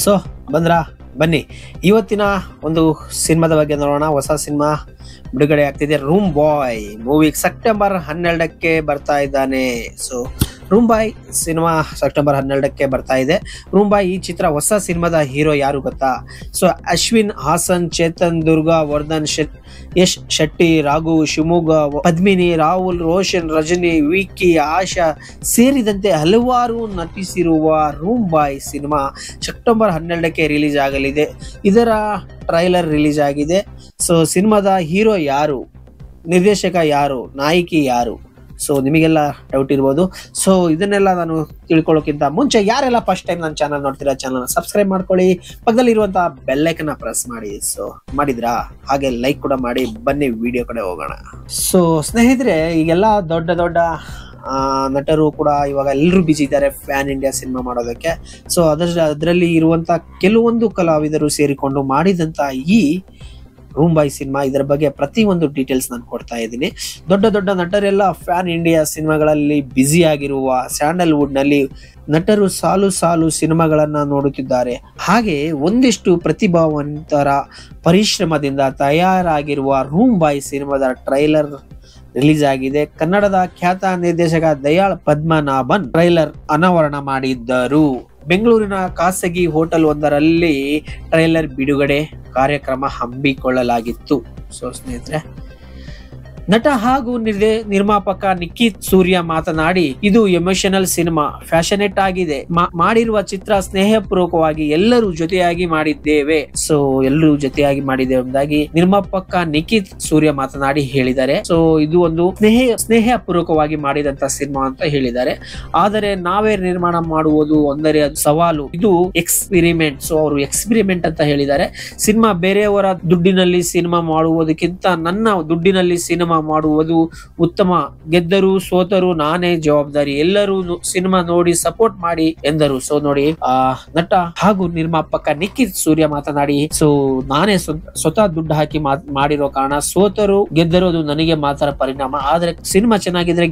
So ಬನ್ನಿ ಇವತ್ತಿನ ಒಂದು ಸಿನಿಮಾದ ಬಗ್ಗೆ ನೋಡೋಣ. ಹೊಸ ಸಿನಿಮಾ ಬಿಡುಗಡೆ ಆಗ್ತಿದೆ. ರೂಮ್ ಬಾಯ್ ಮೂವಿ ಸೆಪ್ಟೆಂಬರ್ 12ಕ್ಕೆ ಬರ್ತಾ ಇದ್ದಾನೆ. So room boy cinema September 12ಕ್ಕೆ ಬರ್ತಾ ಇದೆ. ರೂಮ್ ಬಾಯ್ ಈ ಚಿತ್ರ ಹೊಸ ಸಿನಿಮಾದ ಹೀರೋ ಯಾರು ಗೊತ್ತಾ? ಸೊ ಅಶ್ವಿನ್, ಹಾಸನ್, ಚೇತನ್, ದುರ್ಗಾ, ವರ್ಧನ್, ಯಶ್ ಶೆಟ್ಟಿ, ರಾಘು, ಶಿವಮೊಗ್ಗ, ಪದ್ಮಿನಿ, ರಾಹುಲ್, ರೋಷನ್, ರಜನಿ, ವಿಕ್ಕಿ, ಆಶಾ ಸೇರಿದಂತೆ ಹಲವಾರು ನಟಿಸಿರುವ ರೂಮ್ ಬಾಯ್ ಸಿನಿಮಾ ಸೆಪ್ಟೆಂಬರ್ 12ಕ್ಕೆ ರಿಲೀಸ್ ಆಗಲಿದೆ. ಇದರ ಟ್ರೈಲರ್ ರಿಲೀಸ್ ಆಗಿದೆ. ಸೊ ಸಿನಿಮಾದ ಹೀರೋ ಯಾರು, ನಿರ್ದೇಶಕ ಯಾರು, ನಾಯಕಿ ಯಾರು? ಸೊ ನಿಮಗೆಲ್ಲ ಡೌಟ್ ಇರ್ಬೋದು. ಸೊ ಇದನ್ನೆಲ್ಲ ನಾನು ತಿಳ್ಕೊಳ್ಳೋಕ್ಕಿಂತ ಮುಂಚೆ ಯಾರೆಲ್ಲ ಫಸ್ಟ್ ಟೈಮ್ ನನ್ನ ಚಾನಲ್ ನೋಡ್ತೀರಾ, ಚಾನಲ್ ಸಬ್ಸ್ಕ್ರೈಬ್ ಮಾಡ್ಕೊಳ್ಳಿ, ಪಕ್ಕದಲ್ಲಿ ಇರುವಂತಹ ಬೆಲ್ ಐಕನ್ ಪ್ರೆಸ್ ಮಾಡಿ. ಸೊ ಮಾಡಿದ್ರಾ? ಹಾಗೆ ಲೈಕ್ ಕೂಡ ಮಾಡಿ. ಬನ್ನಿ ವಿಡಿಯೋ ಕಡೆ ಹೋಗೋಣ. ಸೊ ಸ್ನೇಹಿತರೆ, ಈಗೆಲ್ಲ ದೊಡ್ಡ ದೊಡ್ಡ ನಟರು ಕೂಡ ಇವಾಗ ಎಲ್ಲರೂ ಬಿಜಿ ಇದ್ದಾರೆ ಫ್ಯಾನ್ ಇಂಡಿಯಾ ಸಿನಿಮಾ ಮಾಡೋದಕ್ಕೆ. ಸೊ ಅದರಲ್ಲಿ ಇರುವಂತ ಕೆಲವೊಂದು ಕಲಾವಿದರು ಸೇರಿಕೊಂಡು ಮಾಡಿದಂತ ಈ ರೂಮ್ ಬಾಯ್ ಸಿನಿಮಾ, ಇದರ ಬಗ್ಗೆ ಪ್ರತಿಯೊಂದು ಡೀಟೇಲ್ಸ್ ನಾನು ಕೊಡ್ತಾ ಇದ್ದೀನಿ. ದೊಡ್ಡ ದೊಡ್ಡ ನಟರೆಲ್ಲ ಫ್ಯಾನ್ ಇಂಡಿಯಾ ಸಿನಿಮಾಗಳಲ್ಲಿ ಬ್ಯುಸಿ ಆಗಿರುವ ಸ್ಯಾಂಡಲ್ವುಡ್ ನಲ್ಲಿ ನಟರು ಸಾಲು ಸಾಲು ಸಿನಿಮಾಗಳನ್ನ ನೋಡುತ್ತಿದ್ದಾರೆ. ಹಾಗೆ ಒಂದಿಷ್ಟು ಪ್ರತಿಭಾವಂತರ ಪರಿಶ್ರಮದಿಂದ ತಯಾರಾಗಿರುವ ರೂಮ್ ಬಾಯ್ ಸಿನಿಮಾದ ಟ್ರೈಲರ್ ರಿಲೀಸ್ ಆಗಿದೆ. ಕನ್ನಡದ ಖ್ಯಾತ ನಿರ್ದೇಶಕ ದಯಾಳ್ ಪದ್ಮನಾಭನ್ ಟ್ರೈಲರ್ ಅನಾವರಣ ಮಾಡಿದ್ದರು. ಬೆಂಗಳೂರಿನ ಖಾಸಗಿ ಹೋಟೆಲ್ ಒಂದರಲ್ಲಿ ಟ್ರೈಲರ್ ಬಿಡುಗಡೆ ಕಾರ್ಯಕ್ರಮ ಹಮ್ಮಿಕೊಳ್ಳಲಾಗಿತ್ತು. ಸೊ ಸ್ನೇಹಿತರೆ, ನಟ ಹಾಗೂ ನಿರ್ಮಾಪಕ ನಿಖಿತ್ ಸೂರ್ಯ ಮಾತನಾಡಿ, ಇದು ಎಮೋಷನಲ್ ಸಿನಿಮಾ, ಫ್ಯಾಷನೇಟ್ ಆಗಿದೆ. ಮಾಡಿರುವ ಚಿತ್ರ ಸ್ನೇಹಪೂರ್ವಕವಾಗಿ ಎಲ್ಲರೂ ಜೊತೆಯಾಗಿ ಮಾಡಿದ್ದೇವೆ. ಸೊ ಎಲ್ಲರೂ ಜೊತೆಯಾಗಿ ಮಾಡಿದ್ದೇವೆ ಎಂಬುದಾಗಿ ನಿರ್ಮಾಪಕ ನಿಖಿತ್ ಸೂರ್ಯ ಮಾತನಾಡಿ ಹೇಳಿದ್ದಾರೆ. ಸೊ ಇದು ಒಂದು ಸ್ನೇಹಪೂರ್ವಕವಾಗಿ ಮಾಡಿದಂತ ಸಿನಿಮಾ ಅಂತ ಹೇಳಿದ್ದಾರೆ. ಆದರೆ ನಾವೇ ನಿರ್ಮಾಣ ಮಾಡುವುದು ಒಂದರೆ ಅದು ಸವಾಲು, ಇದು ಎಕ್ಸ್ಪೆರಿಮೆಂಟ್. ಸೊ ಅವರು ಎಕ್ಸ್ಪೆರಿಮೆಂಟ್ ಅಂತ ಹೇಳಿದ್ದಾರೆ. ಸಿನಿಮಾ ಬೇರೆಯವರ ದುಡ್ಡಿನಲ್ಲಿ ಸಿನಿಮಾ ಮಾಡುವುದಕ್ಕಿಂತ ನನ್ನ ದುಡ್ಡಿನಲ್ಲಿ ಸಿನಿಮಾ ಮಾಡುವುದು ಉತ್ತಮ. ಗೆದ್ದರು ಸೋತರು ನಾನೇ ಜವಾಬ್ದಾರಿ. ಎಲ್ಲರೂ ಸಿನಿಮಾ ನೋಡಿ ಸಪೋರ್ಟ್ ಮಾಡಿ ಎಂದರು. ಸೊ ನೋಡಿ, ನಟ ಹಾಗೂ ನಿರ್ಮಾಪಕ ನಿಖಿತ್ ಸೂರ್ಯ ಮಾತನಾಡಿ, ಸೊ ನಾನೇ ಸ್ವತಃ ದುಡ್ಡು ಹಾಕಿ ಮಾಡಿರೋ ಕಾರಣ ಸೋತರು ಗೆದ್ದರು ಅದು ನನಗೆ ಮಾತ್ರ ಪರಿಣಾಮ. ಆದ್ರೆ ಸಿನಿಮಾ ಚೆನ್ನಾಗಿದ್ರೆ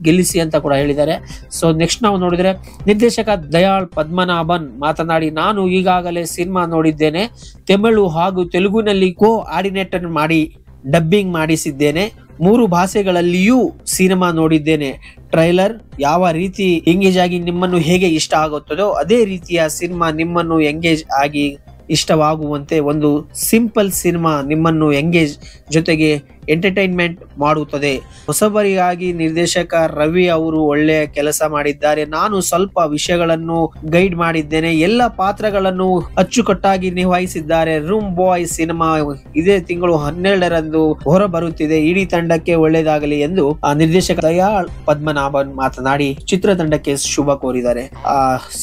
ಗೆಲ್ಲಿಸಿ ಅಂತ ಕೂಡ ಹೇಳಿದ್ದಾರೆ. ಸೊ ನೆಕ್ಸ್ಟ್ ನಾವು ನೋಡಿದ್ರೆ, ನಿರ್ದೇಶಕ ದಯಾಳ್ ಪದ್ಮನಾಭನ್ ಮಾತನಾಡಿ, ನಾನು ಈಗಾಗಲೇ ಸಿನಿಮಾ ನೋಡಿದ್ದೇನೆ. ತಮಿಳು ಹಾಗೂ ತೆಲುಗುನಲ್ಲಿ ಆರ್ಡಿನೇಟರ್ ಮಾಡಿ ಡಬ್ಬಿಂಗ್ ಮಾಡಿಸಿದ್ದೇನೆ. 3 ಭಾಷೆಗಳಲ್ಲಿಯೂ ಸಿನಿಮಾ ನೋಡಿದ್ದೇನೆ. ಟ್ರೈಲರ್ ಯಾವ ರೀತಿ ಎಂಗೇಜ್ ಆಗಿ ನಿಮ್ಮನ್ನು ಹೇಗೆ ಇಷ್ಟ ಆಗುತ್ತದೋ ಅದೇ ರೀತಿಯ ಸಿನಿಮಾ ನಿಮ್ಮನ್ನು ಎಂಗೇಜ್ ಆಗಿ ಇಷ್ಟವಾಗುವಂತೆ ಒಂದು ಸಿಂಪಲ್ ಸಿನಿಮಾ ನಿಮ್ಮನ್ನು ಎಂಗೇಜ್ ಜೊತೆಗೆ ಎಂಟರ್ಟೈನ್ಮೆಂಟ್ ಮಾಡುತ್ತದೆ. ಹೊಸಬರಿಗಾಗಿ ನಿರ್ದೇಶಕ ರವಿ ಅವರು ಒಳ್ಳೆಯ ಕೆಲಸ ಮಾಡಿದ್ದಾರೆ. ನಾನು ಸ್ವಲ್ಪ ವಿಷಯಗಳನ್ನು ಗೈಡ್ ಮಾಡಿದ್ದೇನೆ. ಎಲ್ಲ ಪಾತ್ರಗಳನ್ನು ಅಚ್ಚುಕಟ್ಟಾಗಿ ನಿರ್ವಹಿಸಿದ್ದಾರೆ. ರೂಮ್ ಬಾಯ್ ಸಿನಿಮಾ ಇದೇ ತಿಂಗಳು 12ರಂದು ಹೊರಬರುತ್ತಿದೆ. ಇಡೀ ತಂಡಕ್ಕೆ ಒಳ್ಳೆಯದಾಗಲಿ ಎಂದು ನಿರ್ದೇಶಕ ದಯಾಳ್ ಪದ್ಮನಾಭನ್ ಮಾತನಾಡಿ ಚಿತ್ರತಂಡಕ್ಕೆ ಶುಭ ಕೋರಿದ್ದಾರೆ.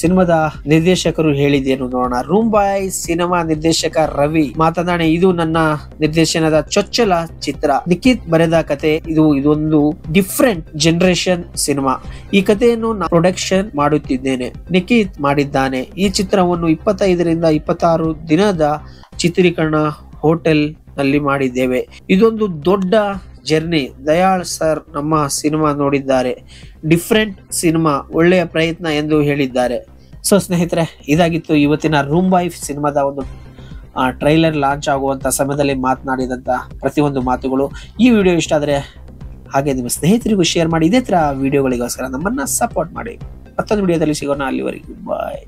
ಸಿನಿಮಾದ ನಿರ್ದೇಶಕರು ಹೇಳಿದ್ದೇನು ನೋಡೋಣ. ರೂಮ್ ಬಾಯ್ ಸಿನಿಮಾ ನಿರ್ದೇಶಕ ರವಿ ಮಾತನಾಡಿ, ಇದು ನನ್ನ ನಿರ್ದೇಶನದ ಚೊಚ್ಚಲ ಚಿತ್ರ. ನಿಖಿತ್ ಬರೆದ ಕತೆ. ಇದೊಂದು ಡಿಫರೆಂಟ್ ಜನರೇಷನ್ ಸಿನಿಮಾ. ಈ ಕಥೆಯನ್ನು ಪ್ರೊಡಕ್ಷನ್ ಮಾಡುತ್ತಿದ್ದೇನೆ. ನಿಖಿತ್ ಮಾಡಿದ್ದಾನೆ. ಈ ಚಿತ್ರವನ್ನು 25ರಿಂದ 26 ದಿನದ ಚಿತ್ರೀಕರಣ ಹೋಟೆಲ್ ನಲ್ಲಿ ಮಾಡಿದ್ದೇವೆ. ಇದೊಂದು ದೊಡ್ಡ ಜರ್ನಿ. ದಯಾಳ್ ಸರ್ ನಮ್ಮ ಸಿನಿಮಾ ನೋಡಿದ್ದಾರೆ. ಡಿಫರೆಂಟ್ ಸಿನಿಮಾ, ಒಳ್ಳೆಯ ಪ್ರಯತ್ನ ಎಂದು ಹೇಳಿದ್ದಾರೆ. ಸೊ ಸ್ನೇಹಿತರೆ, ಇದಾಗಿತ್ತು ಇವತ್ತಿನ ರೂಮ್ ಬಾಯ್ ಸಿನಿಮಾದ ಒಂದು ಟ್ರೈಲರ್ ಲಾಂಚ್ ಆಗುವಂತ ಸಮಯದಲ್ಲಿ ಮಾತನಾಡಿದಂತ ಪ್ರತಿಯೊಂದು ಮಾತುಗಳು. ಈ ವಿಡಿಯೋ ಇಷ್ಟ ಆದ್ರೆ ಹಾಗೆ ನಿಮ್ಮ ಸ್ನೇಹಿತರಿಗೂ ಶೇರ್ ಮಾಡಿ. ಇದೇ ತರ ವಿಡಿಯೋಗಳಿಗೋಸ್ಕರ ನಮ್ಮನ್ನ ಸಪೋರ್ಟ್ ಮಾಡಿ. ಮತ್ತೊಂದು ವಿಡಿಯೋದಲ್ಲಿ ಸಿಗೋಣ. ಅಲ್ಲಿವರೆಗೂ ಬಾಯ್.